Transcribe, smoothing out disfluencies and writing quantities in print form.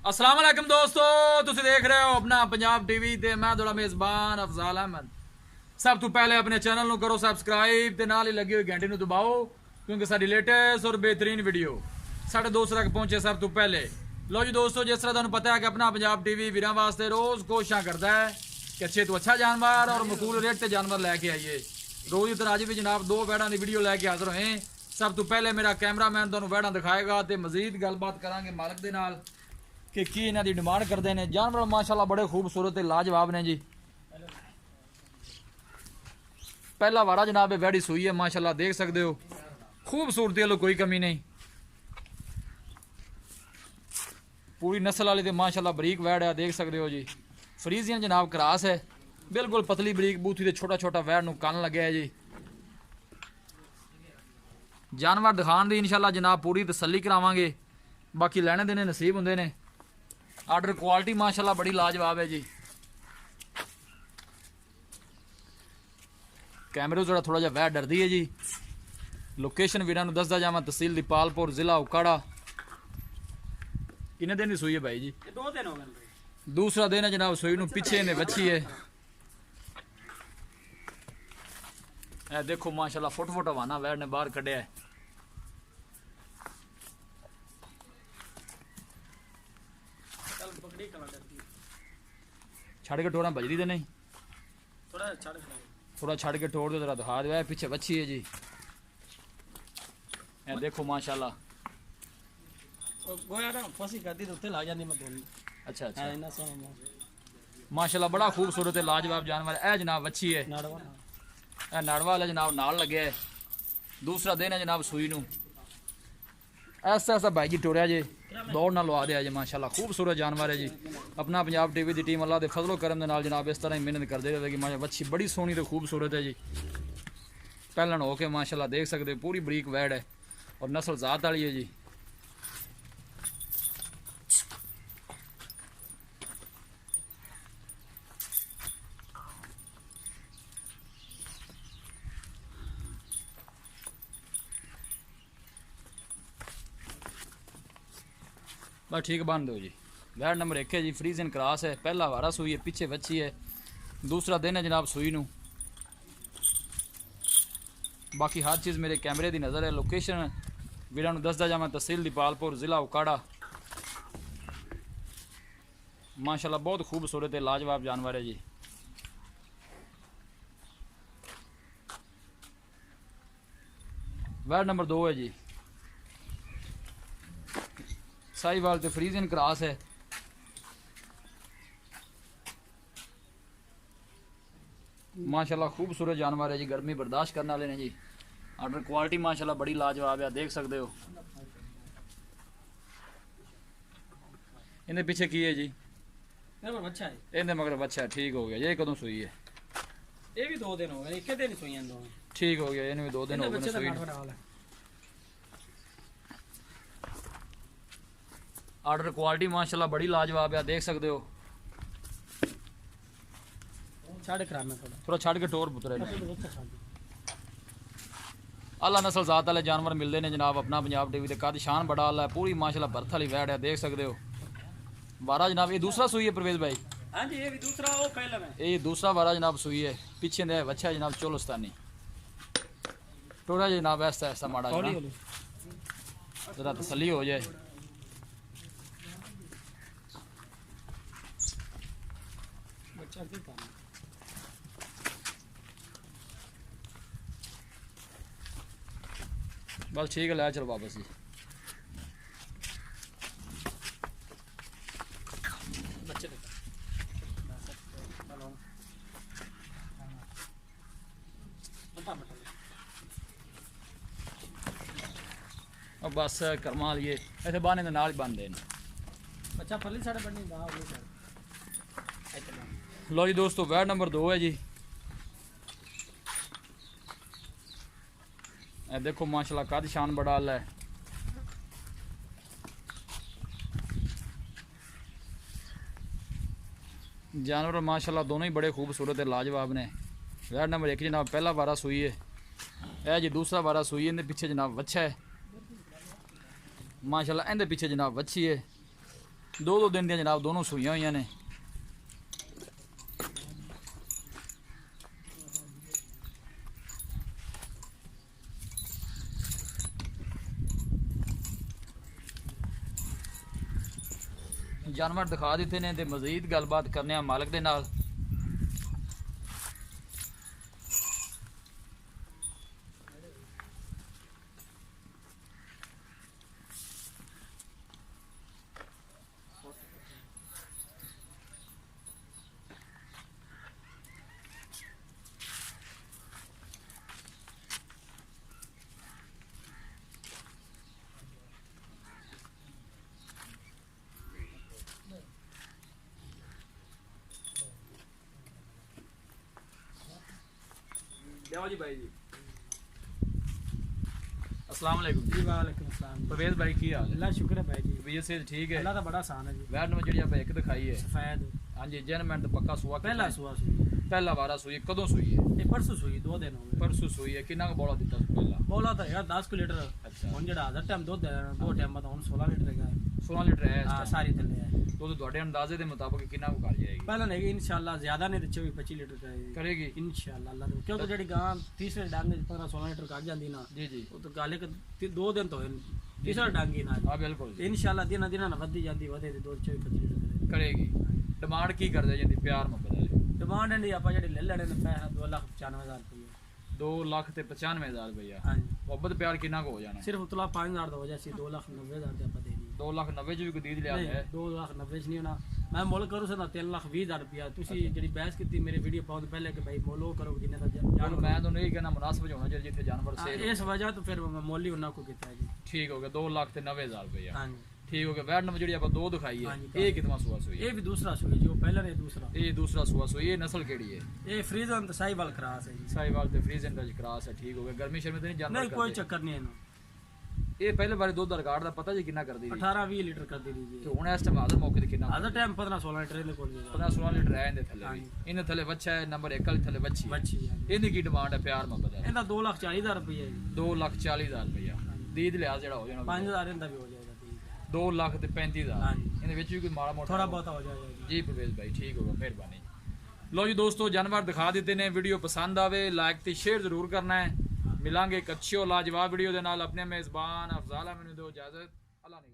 अस्सलाम वालेकुम दोस्तों, तुसी देख रहे हो अपना पंजाब टीवी ते मैं थोड़ा मेज़बान अफजाल अहमद। सब तो पहले अपने चैनल ਨੂੰ करो सबसक्राइब ते नाल ही लगी हुई घंटी ਨੂੰ दबाओ क्योंकि साडी लेटेस्ट और बेहतरीन वीडियो साढ़े दोस्तों तक पहुंचे सब तो पहले। लो जी दोस्तों, जिस तरह तुहानू पता है कि अपना पंजाब टीवी वीरां वास्ते रोज़ कोशिशां करता है कि अच्छे तो अच्छा जानवर और मकबूल रेट से जानवर लैके आइए। रोज़ की तरह अज भी जनाब दो वैड़ां की वीडियो लैके हाजिर होए। सब तो पहले मेरा कैमरामैन तुहानू वैड़ां दिखाएगा तो मजीद गलबात करांगे मालिक दे नाल कि की इन्हां दी डिमांड करते हैं। जानवर माशाल्लाह बड़े खूबसूरत ते लाजवाब ने जी। पहला वाड़ा जनाब वैड़ी सूई है, माशाल्लाह देख सकते हो, खूबसूरती वालों कोई कमी नहीं। पूरी नस्ल वाली तो माशाल्लाह बरीक वैड़ है, देख सकते हो जी। फ्रीजियन जनाब क्रास है, बिल्कुल पतली बरीक बूथी से छोटा छोटा वैड़ नूं कन लगे है जी। जानवर दिखाने की इंशाल्लाह जनाब पूरी तसल्ली करावांगे, बाकी लैने देने नसीब होंदे ने। आर्डर क्वालिटी माशाल्लाह बड़ी लाजवाब है जी। कैमरे जरा थोड़ा जहा वह डरदी है जी। लोकेशन वीरां नूं दसदा जावां, तहसील दीपालपुर, जिला उकाड़ा। किन्ने दिन की सूई है भाई जी? 2 दिन हो गए। दूसरा दिन है जनाब सूई नूं, पिछे ने बच्ची है। ए देखो माशाल्लाह फुट फुट हवाना वैड़ ने बाहर कढ़िया है। छड़ के टोरा बजरी दे नहीं, थोड़ा छड़ के टोर दो, जरा दिखा दो। पीछे बच्ची है जी। ए देखो माशाल्लाह। अच्छा अच्छा माशाल्लाह बड़ा खूबसूरत है, लाजवाब जानवर है। जनाब बच्ची है, ए नाड़वा वाला जनाब नाल लगे है। दूसरा दिन है जनाब सूई नूं। ऐसा ऐसा भाई जी टोरिया जी, दौड़ ना लवा दिया जी। माशाल्लाह खूबसूरत जानवर है जी। अपना पंजाब टीवी की टीम अल्लाह के फजलो करम दे नाल जनाब इस तरह ही मेहनत करते रहेगी। माशा बच्ची बड़ी सोहनी तो खूबसूरत है जी। पहलन हो के माशाल्लाह देख सकते हो, पूरी बरीक वैड़ है और नस्ल जात वाली है जी। बस ठीक बन दो जी। वैड़ नंबर 1 है जी, फ्रीजन क्रास है। पहला वारा सूई है, पीछे बच्ची है। दूसरा दिन है जनाब सूई नूं। बाकी हर चीज़ मेरे कैमरे की नज़र है। लोकेशन वीरां नूं दसदा जावां, तहसील दीपालपुर, जिला उकाड़ा। माशाल्लाह बहुत खूबसूरत है, लाजवाब जानवर है जी। वैड़ नंबर 2 है जी, साहिवाल तो फ्रीजियन क्रास है। माशाल्लाह खूबसूरत जानवर है जी, गर्मी बर्दाश्त करने वाले ने जी। आर्डर क्वालिटी माशाल्लाह बड़ी लाजवाब है, देख सकते हो। इन्हें पीछे की है जी? बच्चा है, इन्हें मगर बच्चा है। ठीक हो गया। ये कदों सूई है? ये भी 2 दिन हो गए, एक दिन सुई हैं। ठीक हो गया, इन्हें भी 2 दिन हो गए सूई। आर्डर क्वालिटी माशाल्लाह बड़ी लाजवाब है, देख सकते हो। थोड़ा छड़ के टोर पुतरे अल्लाह नस्ल जात वाले जानवर मिलते हैं जनाब अपना पंजाब टीवी। कद शान बड़ा अल्लाह है, पूरी माशाल्लाह बर्थ वाली वैड़ है, देख सकते हो। वारा जनाब ये दूसरा सूई है परवेज भाई? हाँ जी, ये भी दूसरा, वो पहला में ये दूसरा वारा जनाब सूई है। पीछे दे बच्चा है जनाब चोलस्तानी। टोरा जनाब ऐसा ऐसा माड़ा जरा तसल्ली हो जाए। बस ठीक है, ले चलो वापस जी। अब बस कर्मा लिए ऐसे बहाने के नाल ही बन देन। बच्चा पल्ली साढ़े बननी। लो जी दोस्तों, वैड़ नंबर 2 है जी। ए देखो माशाल्लाह कद शान बड़ा अल्लाह है। जानवर माशाल्लाह दोनों ही बड़े खूबसूरत है, लाजवाब ने। वैड़ नंबर 1 जनाब पहला वारा सूई है। यह जी दूसरा वारा सूई है। इनके पीछे जनाब बच्चा है। माशाल्लाह इनके पीछे जनाब बच्ची है। 2 दिन ਦੀਆਂ ਜਨਾਬ ਦੋਨੋਂ ਸੂਈਆਂ ਹੋਈਆਂ ਨੇ। ਜਾਨਵਰ ਦਿਖਾ ਦਿੱਤੇ ਨੇ ਤੇ ਮਜ਼ੀਦ ਗੱਲਬਾਤ ਕਰਨੇ ਆ ਮਾਲਕ ਦੇ ਨਾਲ। जी भाई जी अस्सलाम वालेकुम जी वालेकुम अस्सलाम। परवेज भाई की हाल है? अल्लाह शुक्र है भाई जी। तबीयत से ठीक है? अल्लाह का बड़ा आसान है जी। वैट नंबर जी आप एक दिखाई है सफेद हाँ जी जनमेंट पक्का सुआ पहला सुआ सुई पहला वारा सुई कदों सुई है? ये परसों सुई 2 दिन हो गए। परसों सुई है कितना बोला दिता पहला? बोला था यार 10 लीटर। अच्छा ਹੁਣ ਜਿਹੜਾ ਆधा टाइम ਦੁੱਧ ਹੈ 2 ਟਾਈਮ ਦਾ ਹੁਣ 16 ਲੀਟਰ ਹੈਗਾ। 16 लीटर है ਹਾਂ ਸਾਰੀ ਥੱਲੇ ਹੈ। तो ਤੁਹਾਡੇ ਅੰਦਾਜ਼ੇ ਦੇ ਮੁਤਾਬਕ ਕਿੰਨਾ ਕੁ ਕਰ ਜਾਏਗੀ? ਪਹਿਲਾਂ ਨਹੀਂ इंशाल्लाह ਜ਼ਿਆਦਾ ਨਹੀਂ ਤੇ 24 25 ਲੀਟਰ ਕरेगी करेगी इंशाल्लाह अल्लाह दे क्योंकि ਜਿਹੜੀ ਗਾਂ ਤੀਸਰੇ ਡੰਗ 15 16 ਲੀਟਰ ਕੱਢ ਜਾਂਦੀ ਨਾ जी जी ਉਹ ਤਾਂ ਗੱਲ ਇੱਕ 2 ਦਿਨ ਤੋਂ ਹੋਏ ਤੀਸਰਾ ਡੰਗ ਹੀ ਨਾ हाँ बिल्कुल जी इंशाल्लाह ਦਿਨਾਂ ਦਿਨਾਂ ਨਾਲ ਵੱਧਦੀ ਜਾਂਦੀ ਵਧੇ ਤੇ 2 24 25 ਲੀਟਰ करेगी डिमांड की कर दे जी प्यार मोहब्बत वाली? ਡਿਮਾਂਡ ਇਹਦੀ ਆਪਾਂ ਜਿਹੜੇ ਲੈ ਲੈਣੇ ਨੇ ਪੈਸਾ 2,95,000 ਰੁਪਏ 2,95,000 रुपया ਹਾਂਜੀ मोहब्बत प्यार कितना को हो जाना? ਸਿਰਫ ਉਤਲਾ 5,000 ਦਾ ਹੋ ਜਾਸੀ 2,90,000 ਤੇ ਆਪਾਂ ਦੇਣੀ 2,90,000 ਚ ਵੀ ਕੋਈ ਦੀਦ ਲਿਆ ਨਹੀਂ ਹੈ 2,90,000 ਚ ਨਹੀਂ ਹੋਣਾ ਮੈਂ ਮੁੱਲ ਕਰੂ ਸਕਦਾ 3,20,000 ਰੁਪਇਆ ਤੁਸੀਂ ਜਿਹੜੀ ਬਹਿਸ ਕੀਤੀ ਮੇਰੀ ਵੀਡੀਓ ਪਾਉਣ ਤੋਂ ਪਹਿਲੇ ਕਿ ਭਾਈ ਮੁੱਲ ਉਹ ਕਰੋ ਜਿੰਨੇ ਦਾ ਜਾਨ ਮੈਂ ਤੁਹਾਨੂੰ ਇਹ ਕਹਿਣਾ ਮੁਨਾਸਬ ਹੋਣਾ ਚਾਹੀਦਾ ਜਿੱਥੇ ਜਾਨਵਰ ਸੇਲ ਇਸ ਵਜ੍ਹਾ ਤੋਂ ਫਿਰ ਮੈਂ ਮੁੱਲ ਹੀ ਉਹਨਾਂ ਕੋ ਕੀਤਾ ਜੀ ਠੀਕ ਹੋ ਗਿਆ 2,90,000 ਰੁਪਇਆ ਹਾਂਜੀ ਠੀਕ ਹੋ ਗਿਆ ਵੈਟ ਨੰਬਰ ਜਿਹੜੀ ਆਪਾਂ 2 ਦਿਖਾਈ ਹੈ ਹਾਂਜੀ, ਇਹ ਕਿਤਨਾ ਸੁਆ ਸੋਈ ਇਹ ਵੀ ਦੂਸਰਾ ਸੂਈ ਜੋ ਪਹਿਲਾ ਨੇ ਦੂਸਰਾ ਇਹ ਦੂਸਰਾ ਸੁਆ ਸੋਈ ਇਹ ਨਸਲ ਕਿਹੜੀ ਹੈ? ਇਹ ਫਰੀਜ਼ਨ ਤੇ ਸਾਈਵਾਲ ਕਰਾਸ ਹੈ ਜੀ ਸਾਈਵਾਲ ਤੇ ਫਰੀਜ਼ਨ ਦਾ ਕਰਾਸ ਹੈ ਠੀਕ ਹੋ ਗਿਆ ਗਰਮੀ ਸ਼ਰਮੀ ਤੇ ਨਹੀਂ ਜਾਨਵਰ ਨਹੀਂ ਕੋਈ ਚੱਕਰ ਨਹੀਂ ਇਹਨੂੰ ਇਹ ਪਹਿਲੇ ਬਾਰੇ ਦੁੱਧ ਦਾ ਰਿਕਾਰਡ ਦਾ ਪਤਾ ਜੀ ਕਿੰਨਾ ਕਰਦੀ ਸੀ 18-20 ਲੀਟਰ ਕਰ ਦੇ ਤੇ ਜੀ ਹੁਣ ਇਸ ਟਾਈਮ ਹਾਜ਼ਰ ਮੌਕੇ ਤੇ ਕਿੰਨਾ ਆਧਾ ਟਾਈਮ 15-16 ਲੀਟਰ ਇਹਦੇ ਕੋਲ ਜੀ 15-16 ਲੀਟਰ ਹੈ ਇਹਦੇ ਥੱਲੇ ਵੀ ਇਹਨੇ ਥੱਲੇ ਬੱਚਾ ਹੈ ਨੰਬਰ 1 ਵਾਲੀ ਥੱਲੇ ਬੱਚੀ ਹੈ ਬੱਚੀ ਹੈ ਇਹਦੀ ਕੀ ਡਿਮਾਂਡ ਹੈ ਪਿਆਰ ਮੁਹੱਬਤ ਹੈ? ਇਹਦਾ 2,40,000 ਰੁਪਏ ਹੈ ਜੀ 2,40,000 ਰੁਪਇਆ ਦੀਦ ਲਿਆ ਜਿਹੜਾ ਹੋ ਜਾਣਾ 5,000 ਇਹਦਾ ਵੀ ਹੋ ਜਾਏਗਾ ਠੀਕ ਹੈ 2,35,000 ਹਾਂਜੀ ਇਹਦੇ ਵਿੱਚ ਵੀ ਕੋਈ ਮਾੜਾ ਮੋਟਾ ਥੋੜਾ ਬਹੁਤਾ ਹੋ ਜਾਏਗਾ ਜੀ ਜੀ ਪ੍ਰਵੇਸ਼ ਭਾਈ ਠੀਕ ਹੋਗਾ ਮਿਹਰਬਾਨੀ। ਲੋ ਜੀ ਦੋਸਤੋ ਜਾਨਵਰ ਦਿਖਾ ਦਿੱਤੇ ਨੇ ਵੀਡੀਓ ਪਸੰਦ ਆਵੇ ਲਾਈਕ ਤੇ ਸ਼ੇਅਰ ਜ਼ਰੂਰ ਕਰਨਾ ਹੈ। ਮਿਲਾਂਗੇ ਇੱਕ ਅੱਛੀ ਔਰ ਲਾਜਵਾਬ ਵੀਡੀਓ ਦੇ ਨਾਲ। ਆਪਣੇ ਮੇਜ਼ਬਾਨ ਅਫਜ਼ਾਲ ਮੈਨੂੰ ਦਿਓ ਇਜਾਜ਼ਤ। ਅੱਲਾ ਨੇ